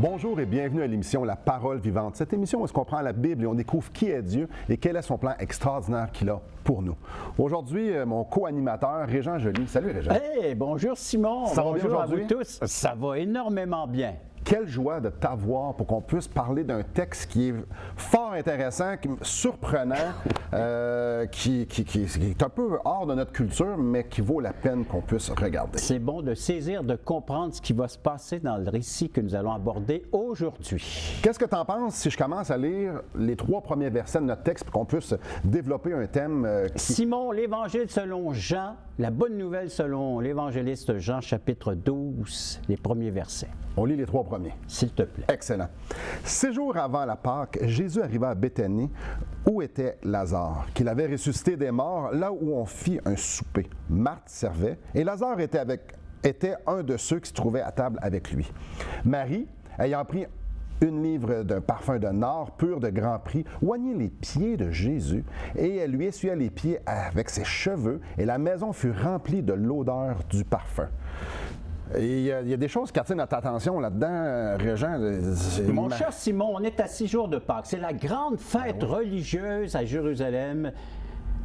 Bonjour et bienvenue à l'émission La Parole vivante. Cette émission où on prend la Bible et on découvre qui est Dieu et quel est son plan extraordinaire qu'il a pour nous. Aujourd'hui, mon co-animateur, Régent Joly. Salut Régent. Hey, bonjour Simon. Ça va bien bonjour à aujourd'hui? vous tous. Ça va énormément bien. Quelle joie de t'avoir pour qu'on puisse parler d'un texte qui est fort intéressant, surprenant, qui est un peu hors de notre culture, mais qui vaut la peine qu'on puisse regarder. C'est bon de saisir, de comprendre ce qui va se passer dans le récit que nous allons aborder aujourd'hui. Qu'est-ce que tu en penses si je commence à lire les 3 premiers versets de notre texte pour qu'on puisse développer un thème Simon, l'Évangile selon Jean, la bonne nouvelle selon l'évangéliste Jean, chapitre 12, les premiers versets. On lit les 3 premiers. S'il te plaît. Excellent. 6 jours avant la Pâque, Jésus arriva à Béthanie, où était Lazare, qu'il avait ressuscité des morts, là où on fit un souper. Marthe servait, et Lazare était un de ceux qui se trouvaient à table avec lui. Marie, ayant pris une livre d'un parfum de nard pur de grand prix, oignit les pieds de Jésus, et elle lui essuya les pieds avec ses cheveux, et la maison fut remplie de l'odeur du parfum. Et il y a des choses qui attirent notre attention là-dedans, Régent. Mon cher Simon, on est à 6 jours de Pâques. C'est la grande fête religieuse à Jérusalem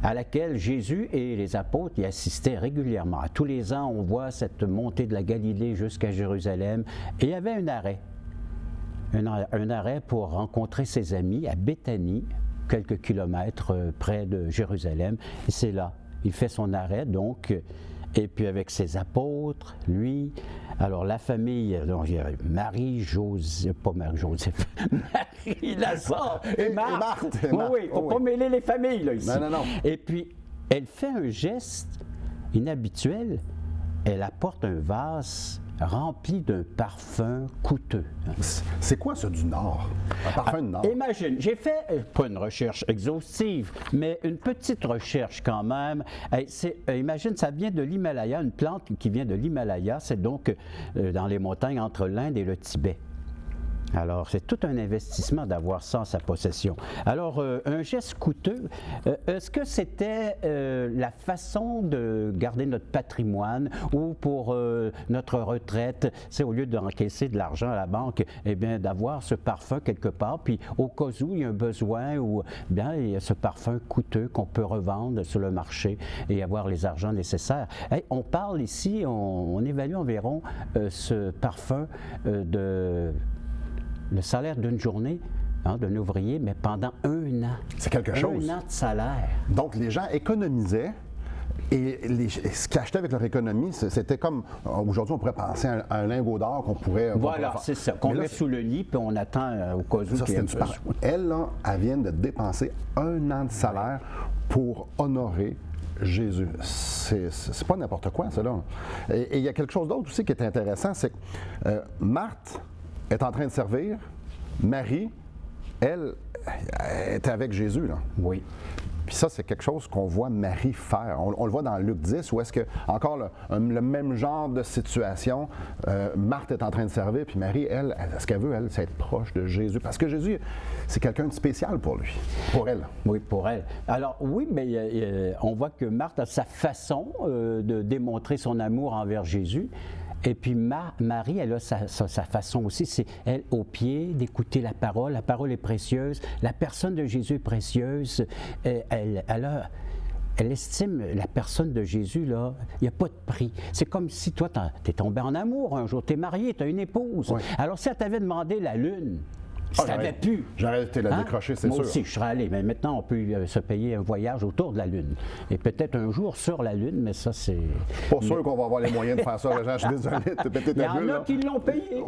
à laquelle Jésus et les apôtres y assistaient régulièrement. Tous les ans, on voit cette montée de la Galilée jusqu'à Jérusalem. Et il y avait un arrêt. Un arrêt pour rencontrer ses amis à Béthanie, quelques kilomètres près de Jérusalem. Et c'est là. Il fait son arrêt, donc... Et puis avec ses apôtres, lui, alors la famille, donc il y a Marie-Joseph, pas Marie-Joseph, Marie-Lazare et Marthe. Oui, il ne faut pas mêler les familles là, ici. Non. Et puis, elle fait un geste inhabituel, elle apporte un vase rempli d'un parfum coûteux. C'est quoi ça du Nord? Un parfum de Nord? Imagine, j'ai fait, pas une recherche exhaustive, mais une petite recherche quand même. Imagine, ça vient de l'Himalaya, une plante qui vient de l'Himalaya, c'est donc dans les montagnes entre l'Inde et le Tibet. Alors, c'est tout un investissement d'avoir ça en sa possession. Alors, un geste coûteux, est-ce que c'était la façon de garder notre patrimoine ou pour notre retraite, c'est au lieu d'encaisser de l'argent à la banque, eh bien, d'avoir ce parfum quelque part, puis au cas où il y a un besoin ou bien il y a ce parfum coûteux qu'on peut revendre sur le marché et avoir les argents nécessaires. Hey, on parle ici, on évalue environ ce parfum le salaire d'une journée d'un ouvrier, mais pendant 1 an. C'est quelque chose. 1 an de salaire. Donc, les gens économisaient et ce qu'ils achetaient avec leur économie, c'était comme, aujourd'hui, on pourrait penser à un lingot d'or qu'on pourrait... Voilà, c'est ça, qu'on met sous le lit, puis on attend au cas où qu'il y ait un besoin. Elle, là, elle vient de dépenser 1 an de salaire pour honorer Jésus. C'est pas n'importe quoi, ça, là. Et il y a quelque chose d'autre aussi qui est intéressant, c'est que Marthe est en train de servir. Marie, elle, était avec Jésus, là. Oui. Puis ça, c'est quelque chose qu'on voit Marie faire. On le voit dans Luc 10, où est-ce que, encore le même genre de situation, Marthe est en train de servir, puis Marie, elle, ce qu'elle veut, elle, c'est être proche de Jésus. Parce que Jésus, c'est quelqu'un de spécial pour lui, pour elle. Oui, pour elle. Alors, oui, mais on voit que Marthe a sa façon de démontrer son amour envers Jésus. Et puis Marie, elle a sa façon aussi, c'est elle au pied d'écouter la parole. La parole est précieuse, la personne de Jésus est précieuse. Elle estime la personne de Jésus, là, il n'y a pas de prix. C'est comme si toi, tu es tombé en amour un jour, tu es marié, tu as une épouse. Oui. Alors si elle t'avait demandé la lune, si tu n'avais pu. J'aurais été la décrocher, c'est sûr. Moi aussi, je serais allé. Mais maintenant, on peut se payer un voyage autour de la Lune. Et peut-être un jour sur la Lune, mais ça, c'est... Pas sûr qu'on va avoir les moyens de faire ça, Régent. Je suis désolé de te péter ta bulle. Il y en a qui l'ont payé,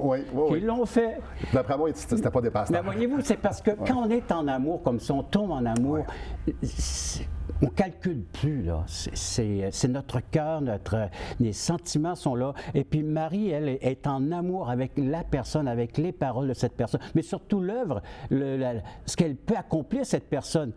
qui l'ont fait. D'après moi, c'était pas dépassant. Mais voyez-vous, c'est parce que quand on est en amour, comme ça, on tombe en amour, on ne calcule plus, là. C'est notre cœur, les sentiments sont là. Et puis Marie, elle, est en amour avec la personne, avec les paroles de cette personne, mais surtout l'œuvre, ce qu'elle peut accomplir, cette personne.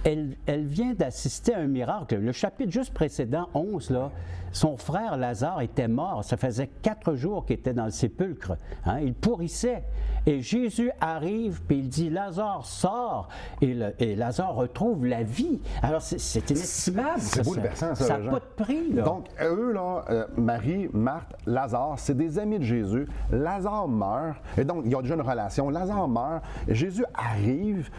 elle vient d'assister à un miracle. Le chapitre juste précédent, 11, là, son frère Lazare était mort. Ça faisait 4 jours qu'il était dans le sépulcre. Hein? Il pourrissait. Et Jésus arrive, puis il dit, Lazare, sort. Et Lazare retrouve la vie. Alors, c'est inestimable. C'est bouleversant, ça. Ça n'a pas de prix, là. Donc, eux, là, Marie, Marthe, Lazare, c'est des amis de Jésus. Lazare meurt. Et donc, il y a déjà une relation. Lazare meurt. Jésus arrive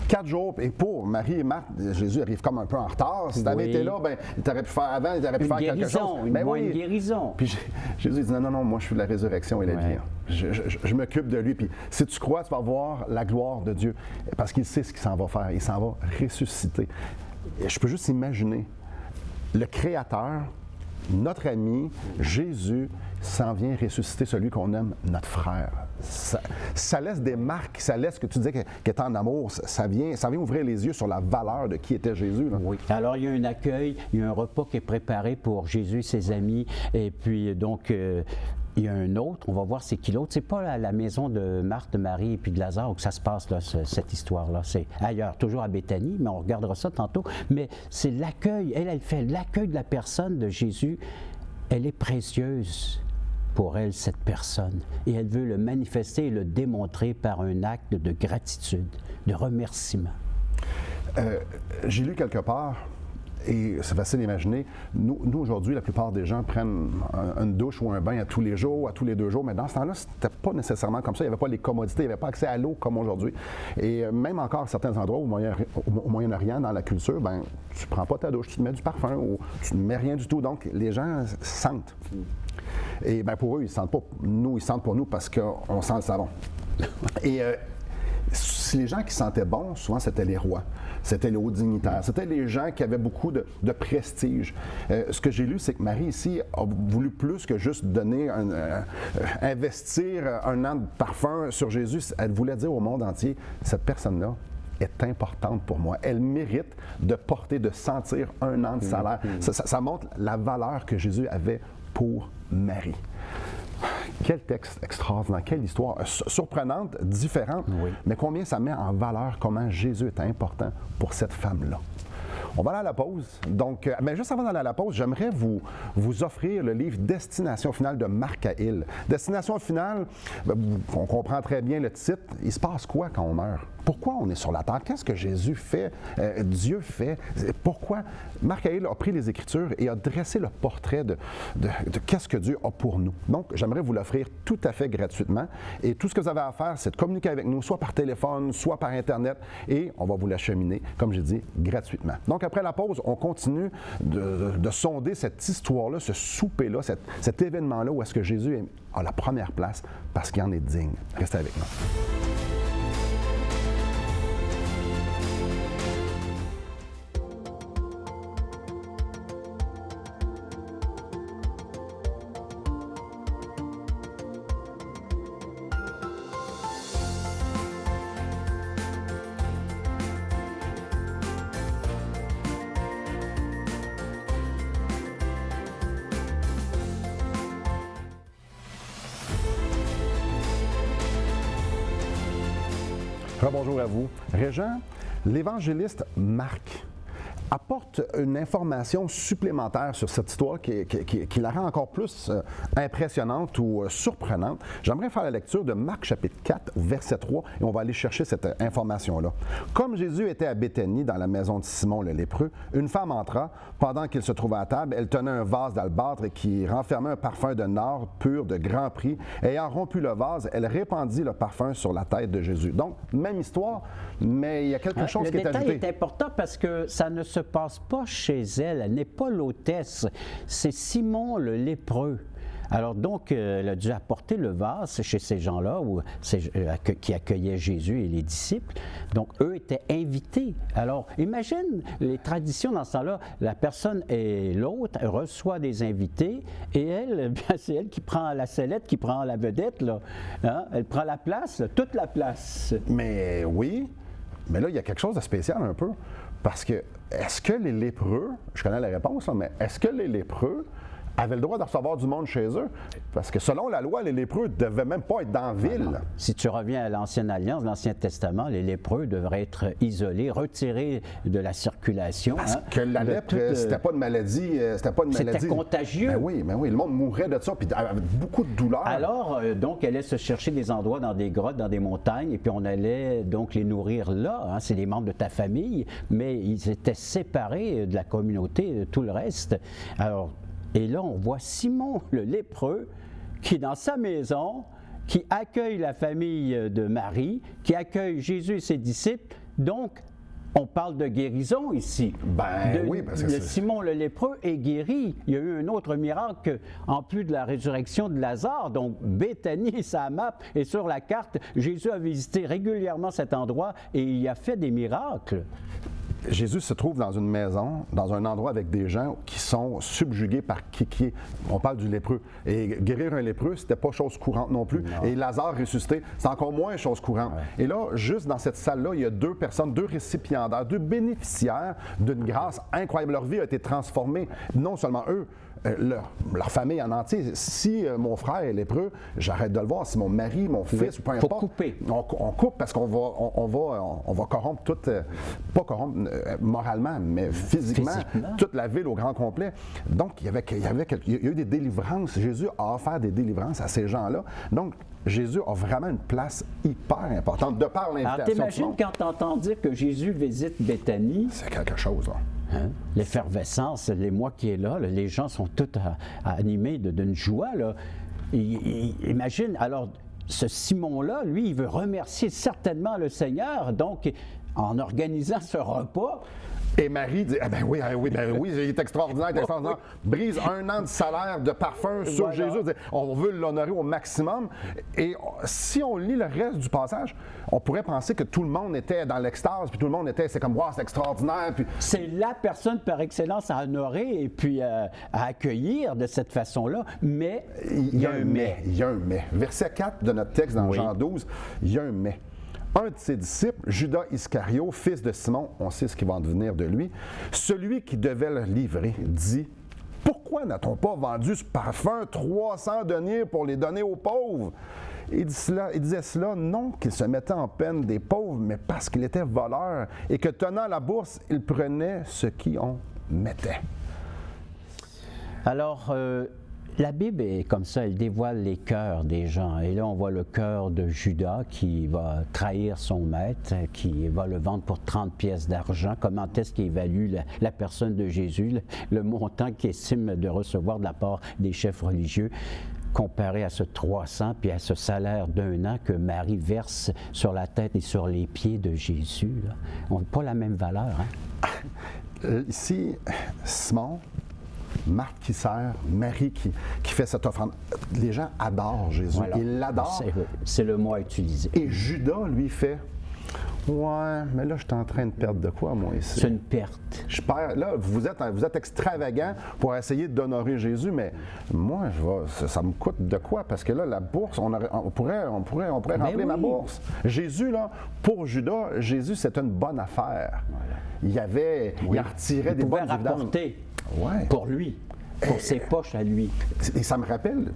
4 jours. Et pour Marie et Marthe, Jésus arrive comme un peu en retard. Si tu avais été là, ben, tu aurais pu faire avant, tu aurais pu faire quelque chose. Une guérison. Puis Jésus dit, non, moi, je suis la résurrection et la vie. Je m'occupe de lui. Puis si tu crois, tu vas voir la gloire de Dieu. Parce qu'il sait ce qu'il s'en va faire. Il s'en va ressusciter. Et je peux juste imaginer le Créateur, notre ami, Jésus, s'en vient ressusciter celui qu'on aime, notre frère. Ça laisse des marques, ça laisse, que tu disais qu'il est en amour, ça vient ouvrir les yeux sur la valeur de qui était Jésus. Là. Oui. Alors, il y a un accueil, il y a un repas qui est préparé pour Jésus et ses amis. Et puis, donc, il y a un autre, on va voir c'est qui l'autre. C'est pas à la maison de Marthe, de Marie et puis de Lazare où ça se passe, là, cette histoire-là. C'est ailleurs, toujours à Béthanie, mais on regardera ça tantôt. Mais c'est l'accueil, elle fait l'accueil de la personne de Jésus. Elle est précieuse pour elle, cette personne. Et elle veut le manifester et le démontrer par un acte de gratitude, de remerciement. J'ai lu quelque part, et c'est facile d'imaginer, nous aujourd'hui, la plupart des gens prennent une douche ou un bain à tous les jours, à tous les 2 jours, mais dans ce temps-là, c'était pas nécessairement comme ça. Il n'y avait pas les commodités, il n'y avait pas accès à l'eau comme aujourd'hui. Et même encore à certains endroits au Moyen-Orient, dans la culture, ben tu prends pas ta douche, tu te mets du parfum ou tu ne mets rien du tout. Donc, les gens sentent. Et bien pour eux, ils ne sentent pas. Nous, ils sentent pour nous parce qu'on sent le savon. Et les gens qui sentaient bon, souvent, c'était les rois. C'était les hauts dignitaires. C'était les gens qui avaient beaucoup de prestige. Ce que j'ai lu, c'est que Marie, ici, a voulu plus que juste donner, investir un an de parfum sur Jésus. Elle voulait dire au monde entier, cette personne-là est importante pour moi. Elle mérite de porter, de sentir un an de salaire. Ça montre la valeur que Jésus avait pour Marie. Quel texte extraordinaire, quelle histoire surprenante, différente, oui. Mais combien ça met en valeur comment Jésus est important pour cette femme-là. On va aller à la pause. Donc, mais juste avant d'aller à la pause, j'aimerais vous offrir le livre Destination finale de Marc Hahil. Destination finale, on comprend très bien le titre. Il se passe quoi quand on meurt? Pourquoi on est sur la terre? Qu'est-ce que Jésus fait? Dieu fait? Pourquoi? Marc Hahil a pris les Écritures et a dressé le portrait de qu'est-ce que Dieu a pour nous. Donc, j'aimerais vous l'offrir tout à fait gratuitement. Et tout ce que vous avez à faire, c'est de communiquer avec nous, soit par téléphone, soit par Internet, et on va vous l'acheminer, comme j'ai dit, gratuitement. Donc, après la pause, on continue de sonder cette histoire-là, ce souper-là, cet événement-là où est-ce que Jésus a la première place parce qu'il en est digne. Restez avec nous. Bonjour à vous. Régent, l'évangéliste Marc apporte une information supplémentaire sur cette histoire qui la rend encore plus impressionnante ou surprenante. J'aimerais faire la lecture de Marc chapitre 4, verset 3, et on va aller chercher cette information-là. Comme Jésus était à Béthanie, dans la maison de Simon le lépreux, une femme entra. Pendant qu'il se trouvait à table, elle tenait un vase d'albâtre qui renfermait un parfum de nard pur de grand prix. Ayant rompu le vase, elle répandit le parfum sur la tête de Jésus. Donc, même histoire, mais il y a quelque chose qui est ajouté. Le détail est important parce que ça ne se passe pas chez elle. Elle n'est pas l'hôtesse. C'est Simon le lépreux. Alors donc, elle a dû apporter le vase chez ces gens-là qui accueillaient Jésus et les disciples. Donc, eux étaient invités. Alors, imagine les traditions dans ce temps-là. La personne et l'autre reçoit des invités et elle, bien, c'est elle qui prend la sellette, qui prend la vedette. Là. Hein? Elle prend la place, là, toute la place. Mais oui, mais là, il y a quelque chose de spécial un peu. Parce que, est-ce que les lépreux, je connais la réponse, là, mais est-ce que les lépreux avaient le droit de recevoir du monde chez eux. Parce que selon la loi, les lépreux ne devaient même pas être dans la ville. Si tu reviens à l'Ancienne Alliance, l'Ancien Testament, les lépreux devraient être isolés, retirés de la circulation. Parce que la lèpre, c'était pas une maladie. C'était contagieux. Ben oui, le monde mourait de ça, puis avec beaucoup de douleur. Alors, donc, elle allait se chercher des endroits dans des grottes, dans des montagnes, et puis on allait donc les nourrir là. Hein, c'est des membres de ta famille, mais ils étaient séparés de la communauté, de tout le reste. Alors, et là, on voit Simon, le lépreux, qui est dans sa maison, qui accueille la famille de Marie, qui accueille Jésus et ses disciples. Donc, on parle de guérison ici. Oui, parce que Simon le lépreux est guéri. Il y a eu un autre miracle en plus de la résurrection de Lazare. Donc, Béthanie, sa map est sur la carte. Jésus a visité régulièrement cet endroit et il a fait des miracles. Jésus se trouve dans une maison, dans un endroit avec des gens qui sont subjugués par qui on parle du lépreux. Et guérir un lépreux, c'était pas chose courante non plus. Non. Et Lazare ressuscité, c'est encore moins chose courante. Ouais. Et là, juste dans cette salle-là, il y a 2 personnes, 2 récipiendaires, 2 bénéficiaires d'une grâce incroyable. Leur vie a été transformée, non seulement eux, leur famille en entier. Si mon frère est lépreux, j'arrête de le voir. Si mon mari, mon fils, ou peu importe, couper. On coupe parce qu'on va corrompre toute, pas corrompre moralement, mais physiquement, toute la ville au grand complet. Donc, il y a eu des délivrances. Jésus a offert des délivrances à ces gens-là. Donc, Jésus a vraiment une place hyper importante de par l'invitation. Alors, t'imagines quand tu entends dire que Jésus visite Béthanie. C'est quelque chose, là. Hein? L'effervescence, les mois qui est là, les gens sont tous animés d'une joie. Là. Imagine, alors, ce Simon-là, lui, il veut remercier certainement le Seigneur, donc en organisant ce repas. Et Marie dit, oui, il est extraordinaire, Brise 1 an de salaire de parfum sur Jésus. On veut l'honorer au maximum. Et si on lit le reste du passage, on pourrait penser que tout le monde était dans l'extase, puis tout le monde était, c'est comme, wow, c'est extraordinaire. Puis... C'est la personne par excellence à honorer et puis à accueillir de cette façon-là. Mais il y a un mais. Il y a un mais. Verset 4 de notre texte dans Jean 12, il y a un mais. Un de ses disciples, Judas Iscario, fils de Simon, on sait ce qui va en devenir de lui, celui qui devait le livrer, dit « Pourquoi n'a-t-on pas vendu ce parfum 300 deniers pour les donner aux pauvres? » Il disait cela non qu'il se mettait en peine des pauvres, mais parce qu'il était voleur et que tenant la bourse, il prenait ce qui on mettait. Alors, la Bible est comme ça, elle dévoile les cœurs des gens. Et là, on voit le cœur de Judas qui va trahir son maître, qui va le vendre pour 30 pièces d'argent. Comment est-ce qu'il évalue la personne de Jésus, le montant qu'il estime de recevoir de la part des chefs religieux, comparé à ce 300 puis à ce salaire d'1 an que Marie verse sur la tête et sur les pieds de Jésus. Là. On n'a pas la même valeur. Hein? Ici, Simon, Marthe qui sert, Marie qui fait cette offrande. Les gens adorent Jésus. Voilà. Ils l'adorent. C'est le mot à utiliser. Et Judas, lui, fait « Ouais, mais là, je suis en train de perdre de quoi, moi, ici? » C'est une perte. Je perds. Là, vous êtes extravagant pour essayer d'honorer Jésus, mais moi, ça me coûte de quoi? Parce que là, la bourse, on pourrait remplir ma bourse. Jésus, là, pour Judas, Jésus, c'est une bonne affaire. Voilà. Il retirait des bonnes dividendes. Ouais. Pour lui, pour ses poches à lui. Et ça me rappelle,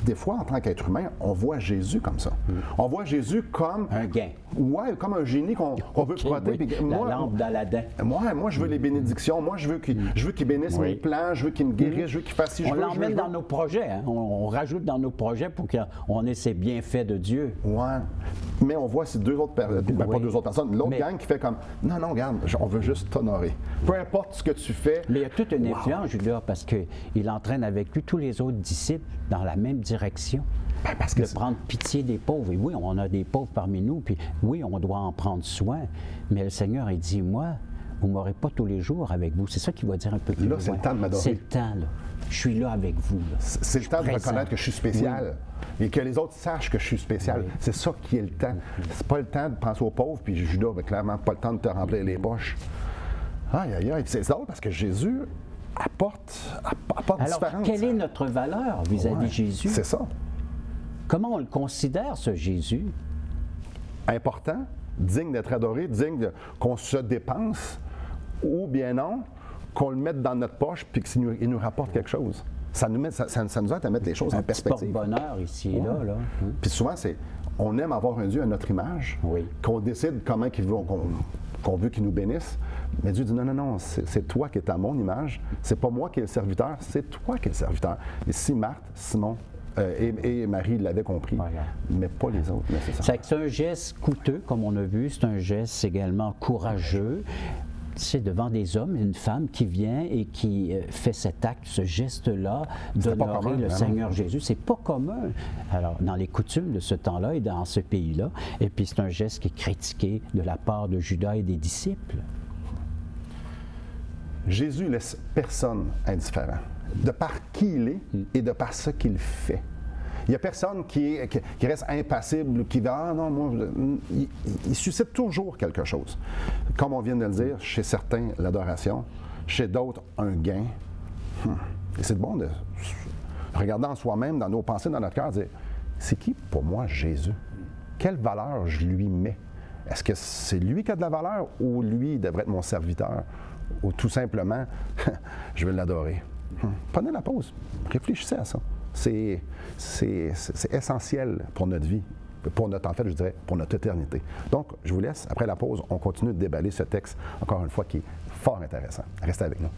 des fois, en tant qu'être humain, on voit Jésus comme ça. On voit Jésus comme... un gain. Ouais, comme un génie qu'on veut protéger. Oui. La lampe d'Aladin. Moi, je veux les bénédictions. Moi, je veux qu'il bénisse mes plans. Je veux qu'il me guérisse. Je veux qu'il fasse... On l'emmène dans nos projets. Hein? On rajoute dans nos projets pour qu'on ait ces bienfaits de Dieu. Ouais. Mais on voit ces 2 autres personnes, pas 2 autres personnes, l'autre gang qui fait comme, non, regarde, on veut juste t'honorer. Peu importe ce que tu fais. Mais il y a toute une influence, Judas, parce qu'il entraîne avec lui tous les autres disciples dans la même direction. Parce que de prendre pitié des pauvres. Et oui, on a des pauvres parmi nous, puis oui, on doit en prendre soin. Mais le Seigneur, il dit, moi, vous ne m'aurez pas tous les jours avec vous. C'est ça qu'il va dire un peu plus loin. Là, c'est le temps de m'adorer. C'est le temps, là. Je suis là avec vous. C'est le temps de reconnaître que je suis spécial. Oui. Et que les autres sachent que je suis spécial. Oui. C'est ça qui est le temps. C'est pas le temps de penser aux pauvres, puis Judas avait clairement pas le temps de te remplir les poches. Aïe, aïe, aïe. C'est drôle parce que Jésus apporte Alors, quelle est notre valeur vis-à-vis de Jésus? C'est ça. Comment on le considère, ce Jésus? Important, digne d'être adoré, digne qu'on se dépense, ou bien non, qu'on le mette dans notre poche puis qu'il nous rapporte quelque chose. Ça nous aide à mettre les choses en perspective. Porte-bonheur ici et là. Puis souvent, on aime avoir un Dieu à notre image, qu'on décide comment qu'on veut qu'il nous bénisse. Mais Dieu dit non, c'est toi qui es à mon image, c'est pas moi qui est le serviteur, c'est toi qui es le serviteur. Et si Marthe, Simon et Marie l'avaient compris, mais pas les autres nécessairement. C'est un geste coûteux, comme on a vu, c'est un geste également courageux. C'est devant des hommes, une femme qui vient et qui fait cet acte, ce geste-là, d'honorer le Seigneur Jésus. C'est pas commun. Alors, dans les coutumes de ce temps-là et dans ce pays-là, et puis c'est un geste qui est critiqué de la part de Judas et des disciples. Jésus laisse personne indifférent, de par qui il est et de par ce qu'il fait. Il n'y a personne qui reste impassible, qui va « Ah non, moi... » Il suscite toujours quelque chose. Comme on vient de le dire, chez certains, l'adoration, chez d'autres, un gain. Et c'est bon de regarder en soi-même, dans nos pensées, dans notre cœur, dire « C'est qui pour moi Jésus? Quelle valeur je lui mets? Est-ce que c'est lui qui a de la valeur ou lui devrait être mon serviteur? Ou tout simplement, je vais l'adorer. » Prenez la pause, réfléchissez à ça. C'est essentiel pour notre vie, pour notre éternité. Donc, je vous laisse. Après la pause, on continue de déballer ce texte, encore une fois, qui est fort intéressant. Restez avec nous.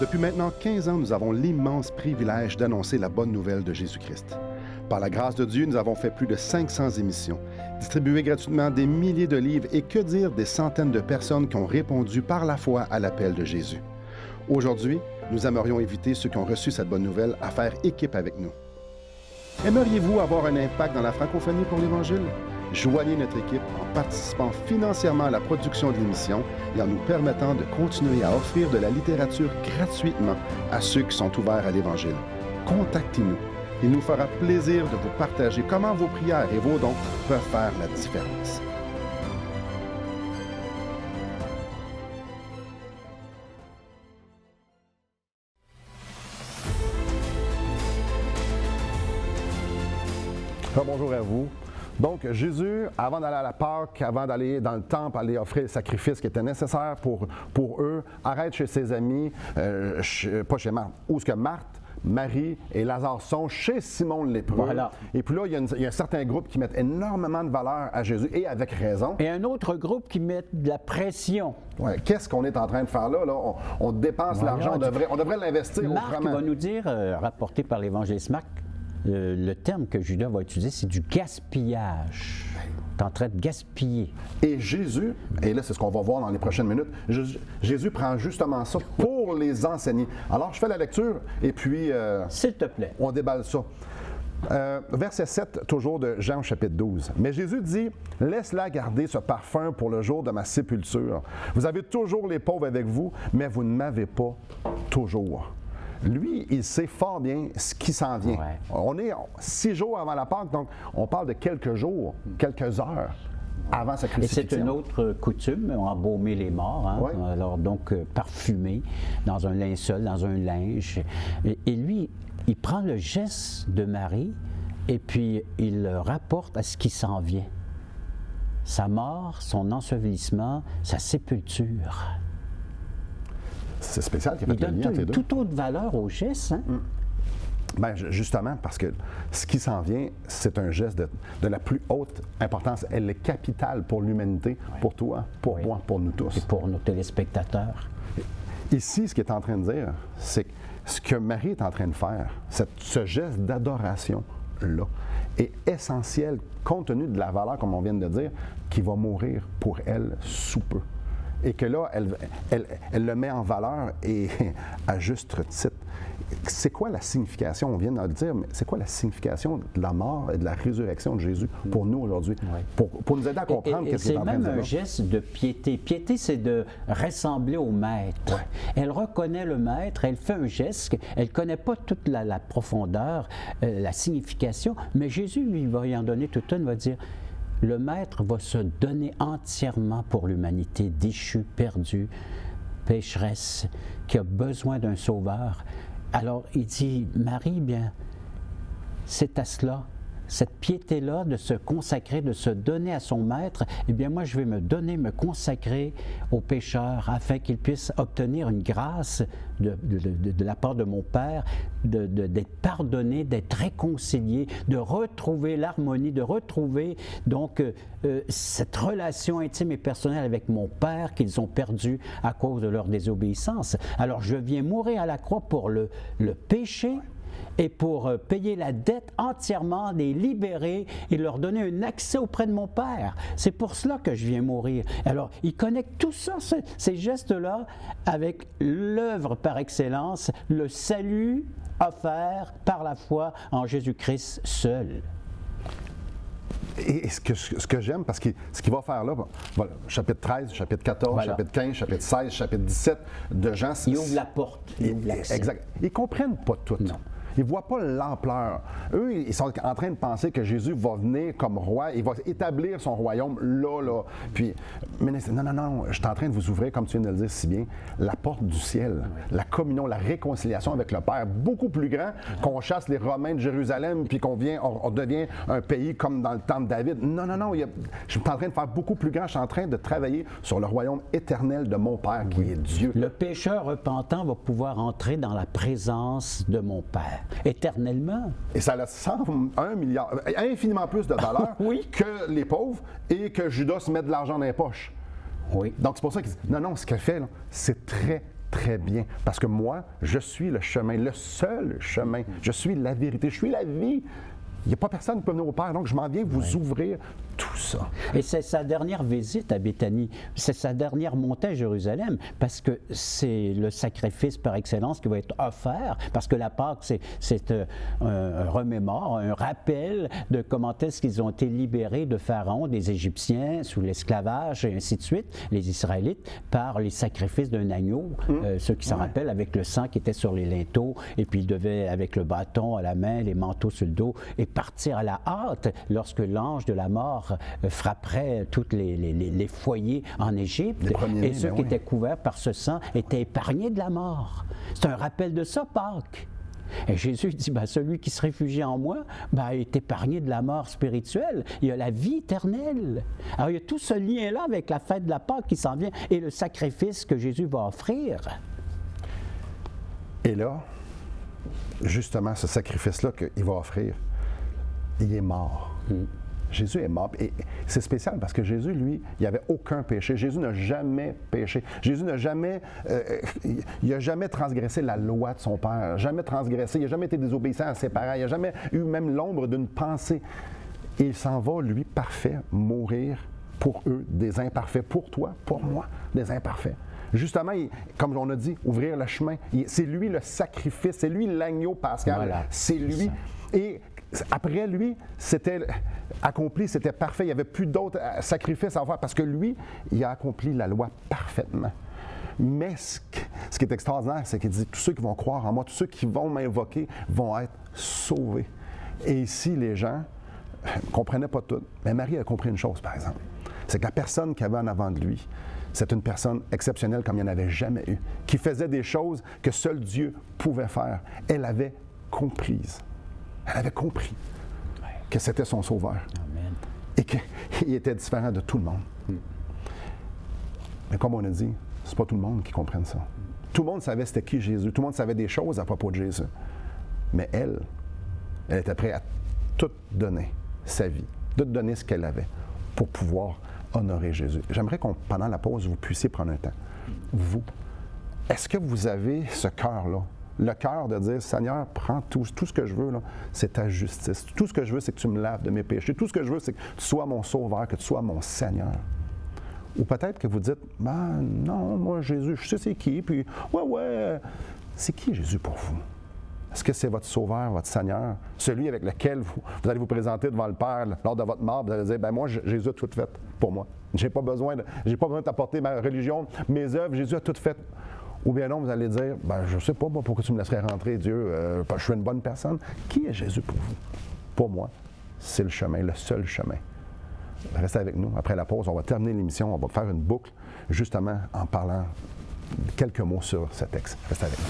Depuis maintenant 15 ans, nous avons l'immense privilège d'annoncer la bonne nouvelle de Jésus-Christ. Par la grâce de Dieu, nous avons fait plus de 500 émissions, distribué gratuitement des milliers de livres et que dire des centaines de personnes qui ont répondu par la foi à l'appel de Jésus. Aujourd'hui, nous aimerions inviter ceux qui ont reçu cette bonne nouvelle à faire équipe avec nous. Aimeriez-vous avoir un impact dans la francophonie pour l'Évangile? Joignez notre équipe en participant financièrement à la production de l'émission et en nous permettant de continuer à offrir de la littérature gratuitement à ceux qui sont ouverts à l'Évangile. Contactez-nous. Il nous fera plaisir de vous partager comment vos prières et vos dons peuvent faire la différence. Bonjour à vous. Donc, Jésus, avant d'aller à la Pâque, avant d'aller dans le temple, aller offrir le sacrifice qui était nécessaire pour eux, arrête chez ses amis, pas chez Marthe, où est-ce que Marthe, Marie et Lazare sont chez Simon le lépreux. Voilà. Et puis là, il y a un certain groupe qui met énormément de valeur à Jésus, et avec raison. Et un autre groupe qui met de la pression. Ouais. Qu'est-ce qu'on est en train de faire là? On dépense l'argent, on devrait l'investir Marc autrement. va nous dire, rapporté par l'évangéliste Marc, le terme que Judas va utiliser, c'est du gaspillage. Tu es en train de gaspiller. Et Jésus, et là c'est ce qu'on va voir dans les prochaines minutes, Jésus prend justement ça pour les enseigner. Alors je fais la lecture et puis... S'il te plaît. On déballe ça. Verset 7, toujours de Jean chapitre 12. Mais Jésus dit, « Laisse-la garder ce parfum pour le jour de ma sépulture. Vous avez toujours les pauvres avec vous, mais vous ne m'avez pas toujours. » Lui, il sait fort bien ce qui s'en vient. Ouais. On est 6 jours avant la Pâque, donc on parle de quelques jours, quelques heures avant sa crucifixion. Et c'est une autre coutume, embaumer les morts, hein? Oui. Alors donc parfumer dans un linceul, dans un linge. Et lui, il prend le geste de Marie et puis il le rapporte à ce qui s'en vient. Sa mort, son ensevelissement, sa sépulture. C'est spécial qu'il a fait le lien entre les deux. Il donne toute autre valeur au geste. Hein? Bien, justement, parce que ce qui s'en vient, c'est un geste de la plus haute importance. Elle est capitale pour l'humanité, pour toi, pour moi, pour nous tous. Et pour nos téléspectateurs. Ici, ce qu'il est en train de dire, c'est que ce que Marie est en train de faire, ce geste d'adoration-là, est essentiel compte tenu de la valeur, comme on vient de dire, qui va mourir pour elle sous peu. Et que là, elle le met en valeur et à juste titre. C'est quoi la signification, on vient de le dire, mais c'est quoi la signification de la mort et de la résurrection de Jésus pour nous aujourd'hui? Oui. Pour nous aider à comprendre ce qu'il est en train de dire. C'est même un geste de piété. Piété, c'est de ressembler au maître. Ouais. Elle reconnaît le maître, elle fait un geste, elle ne connaît pas toute la profondeur, la signification, mais Jésus, lui, va y en donner toute une, va dire... Le Maître va se donner entièrement pour l'humanité déchue, perdue, pécheresse, qui a besoin d'un sauveur. Alors, il dit, Marie, bien, c'est à cela cette piété-là de se consacrer, de se donner à son maître, eh bien moi je vais me consacrer au pécheur afin qu'il puisse obtenir une grâce de la part de mon Père, d'être pardonné, d'être réconcilié, de retrouver l'harmonie, de retrouver donc cette relation intime et personnelle avec mon Père qu'ils ont perdue à cause de leur désobéissance. Alors je viens mourir à la croix pour le péché, et pour payer la dette entièrement, les libérer et leur donner un accès auprès de mon Père. C'est pour cela que je viens mourir. Alors, il connecte tout ça, ces gestes-là, avec l'œuvre par excellence, le salut offert par la foi en Jésus-Christ seul. Et ce que j'aime, parce que ce qu'il va faire là, voilà, chapitre 13, chapitre 14, voilà. chapitre 15, chapitre 16, chapitre 17 de Jean. Il ouvre la porte, il ouvre l'accès. Exact. Ils ne comprennent pas tout. Non. Ils ne voient pas l'ampleur. Eux, ils sont en train de penser que Jésus va venir comme roi, il va établir son royaume là. Puis, mais non, je suis en train de vous ouvrir, comme tu viens de le dire si bien, la porte du ciel, la communion, la réconciliation avec le Père, beaucoup plus grand qu'on chasse les Romains de Jérusalem, puis on devient un pays comme dans le temps de David. Non, je suis en train de faire beaucoup plus grand, je suis en train de travailler sur le royaume éternel de mon Père, qui est Dieu. Le pécheur repentant va pouvoir entrer dans la présence de mon Père. Éternellement. Et ça a 101 milliards, infiniment plus de valeur que les pauvres et que Judas se mette de l'argent dans les poches. Oui. Donc c'est pour ça qu'il dit, non, ce qu'elle fait, là, c'est très, très bien. Parce que moi, je suis le chemin, le seul chemin. Je suis la vérité, je suis la vie. Il n'y a pas personne qui peut venir au Père, donc je m'en viens vous ouvrir tout ça. Et c'est sa dernière visite à Béthanie, c'est sa dernière montée à Jérusalem, parce que c'est le sacrifice par excellence qui va être offert, parce que la Pâque, c'est un remémore, un rappel de comment est-ce qu'ils ont été libérés de Pharaon, des Égyptiens, sous l'esclavage, et ainsi de suite, les Israélites, par les sacrifices d'un agneau, ceux qui s'en rappellent, avec le sang qui était sur les linteaux, et puis ils devaient, avec le bâton à la main, les manteaux sur le dos, et partir à la hâte lorsque l'ange de la mort frapperait tous les foyers en Égypte. Et ceux qui étaient couverts par ce sang étaient épargnés de la mort. C'est un rappel de ça, Pâques. Et Jésus dit, celui qui se réfugie en moi est épargné de la mort spirituelle. Il y a la vie éternelle. Alors il y a tout ce lien-là avec la fête de la Pâque qui s'en vient et le sacrifice que Jésus va offrir. Et là, justement, ce sacrifice-là qu'il va offrir, il est mort. Jésus est mort. Et c'est spécial parce que Jésus, lui, il n'avait aucun péché. Jésus n'a jamais péché. Jésus n'a jamais, il n'a jamais transgressé la loi de son Père, jamais transgressé, il n'a jamais été désobéissant à ses parents, il n'a jamais eu même l'ombre d'une pensée. Et il s'en va, lui, parfait, mourir pour eux, des imparfaits, pour toi, pour moi, des imparfaits. Justement, comme on a dit, ouvrir le chemin. C'est lui le sacrifice, c'est lui l'agneau pascal, voilà, c'est lui. Et après lui, c'était accompli, c'était parfait. Il n'y avait plus d'autres sacrifices à faire parce que lui, il a accompli la loi parfaitement. Mais ce qui est extraordinaire, c'est qu'il dit, tous ceux qui vont croire en moi, tous ceux qui vont m'invoquer vont être sauvés. Et ici, les gens ne comprenaient pas tout. Mais Marie a compris une chose, par exemple. C'est que la personne qu'il y avait en avant de lui, c'est une personne exceptionnelle comme il n'y en avait jamais eu, qui faisait des choses que seul Dieu pouvait faire. Elle avait comprises. Elle avait compris que c'était son sauveur. Amen. Et qu'il était différent de tout le monde. Mais comme on a dit, c'est pas tout le monde qui comprenne ça. Tout le monde savait c'était qui Jésus. Tout le monde savait des choses à propos de Jésus. Mais elle était prête à tout donner, sa vie, tout donner ce qu'elle avait pour pouvoir honorer Jésus. J'aimerais qu'on, pendant la pause, vous puissiez prendre un temps. Vous, est-ce que vous avez ce cœur-là? Le cœur de dire, Seigneur, prends tout ce que je veux, là, c'est ta justice. Tout ce que je veux, c'est que tu me laves de mes péchés. Tout ce que je veux, c'est que tu sois mon sauveur, que tu sois mon Seigneur. Ou peut-être que vous dites, non, moi, Jésus, je sais c'est qui, puis, c'est qui Jésus pour vous? Est-ce que c'est votre sauveur, votre Seigneur, celui avec lequel vous allez vous présenter devant le Père lors de votre mort, vous allez dire, moi, Jésus a tout fait pour moi. J'ai pas besoin de t'apporter ma religion, mes œuvres, Jésus a tout fait. Ou bien non, vous allez dire, je ne sais pas moi, pourquoi tu me laisserais rentrer, Dieu, je suis une bonne personne. Qui est Jésus pour vous? Pour moi, c'est le chemin, le seul chemin. Restez avec nous. Après la pause, on va terminer l'émission, on va faire une boucle, justement en parlant quelques mots sur ce texte. Restez avec nous.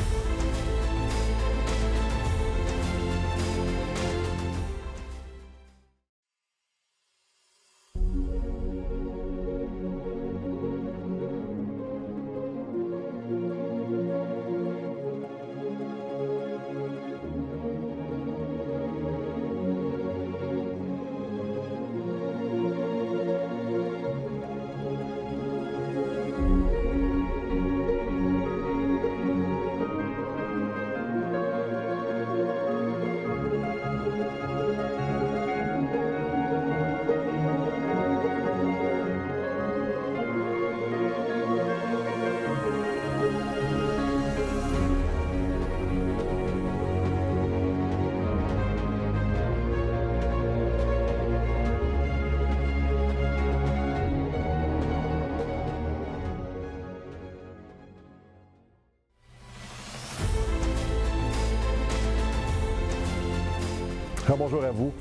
Bonjour à vous.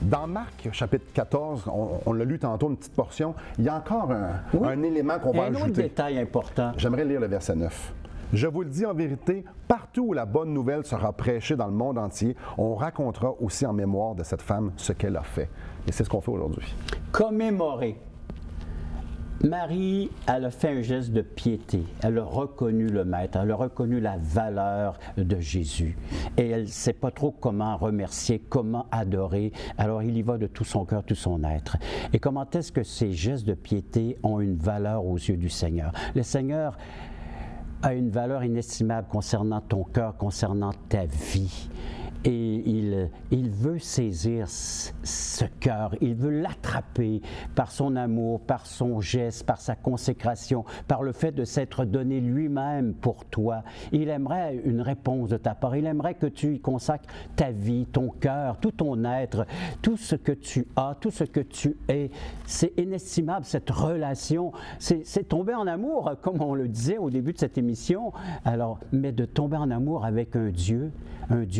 Dans Marc, chapitre 14, on l'a lu tantôt, une petite portion, il y a encore un élément qu'on va ajouter. Un autre détail important. J'aimerais lire le verset 9. « Je vous le dis en vérité, partout où la bonne nouvelle sera prêchée dans le monde entier, on racontera aussi en mémoire de cette femme ce qu'elle a fait. » Et c'est ce qu'on fait aujourd'hui. Commémorer. Marie, elle a fait un geste de piété. Elle a reconnu le Maître, elle a reconnu la valeur de Jésus. Et elle ne sait pas trop comment remercier, comment adorer. Alors, il y va de tout son cœur, tout son être. Et comment est-ce que ces gestes de piété ont une valeur aux yeux du Seigneur? Le Seigneur a une valeur inestimable concernant ton cœur, concernant ta vie. Et il veut saisir ce cœur, il veut l'attraper par son amour, par son geste, par sa consécration, par le fait de s'être donné lui-même pour toi. Il aimerait une réponse de ta part, il aimerait que tu y consacres ta vie, ton cœur, tout ton être, tout ce que tu as, tout ce que tu es. C'est inestimable cette relation, c'est tomber en amour, comme on le disait au début de cette émission. Alors, mais de tomber en amour avec un Dieu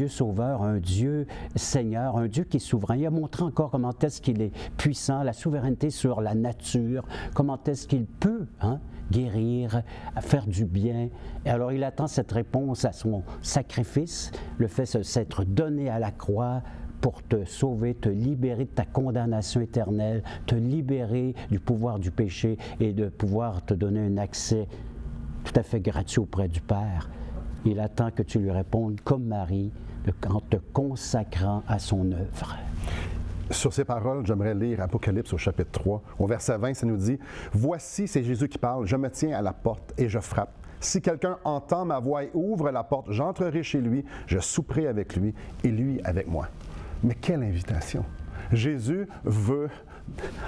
sauveur, un Dieu Seigneur, un Dieu qui est souverain. Il a montré encore comment est-ce qu'il est puissant, la souveraineté sur la nature, comment est-ce qu'il peut guérir, faire du bien. Et alors il attend cette réponse à son sacrifice, le fait de s'être donné à la croix pour te sauver, te libérer de ta condamnation éternelle, te libérer du pouvoir du péché et de pouvoir te donner un accès tout à fait gratuit auprès du Père. Il attend que tu lui répondes comme Marie, en te consacrant à son œuvre. Sur ces paroles, j'aimerais lire Apocalypse au chapitre 3. Au verset 20, ça nous dit « Voici, c'est Jésus qui parle, je me tiens à la porte et je frappe. Si quelqu'un entend ma voix et ouvre la porte, j'entrerai chez lui, je souperai avec lui et lui avec moi. » Mais quelle invitation! Jésus veut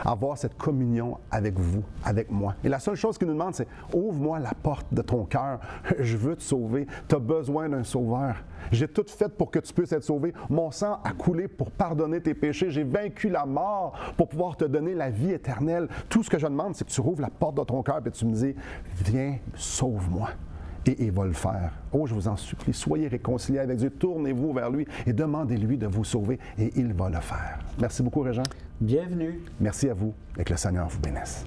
avoir cette communion avec vous, avec moi. Et la seule chose qu'il nous demande, c'est « Ouvre-moi la porte de ton cœur, je veux te sauver, tu as besoin d'un sauveur. J'ai tout fait pour que tu puisses être sauvé. Mon sang a coulé pour pardonner tes péchés. J'ai vaincu la mort pour pouvoir te donner la vie éternelle. Tout ce que je demande, c'est que tu rouvres la porte de ton cœur et tu me dis « Viens, sauve-moi. » Et il va le faire. Oh, je vous en supplie, soyez réconciliés avec Dieu, tournez-vous vers lui et demandez-lui de vous sauver et il va le faire. Merci beaucoup, Régent. Bienvenue. Merci à vous et que le Seigneur vous bénisse.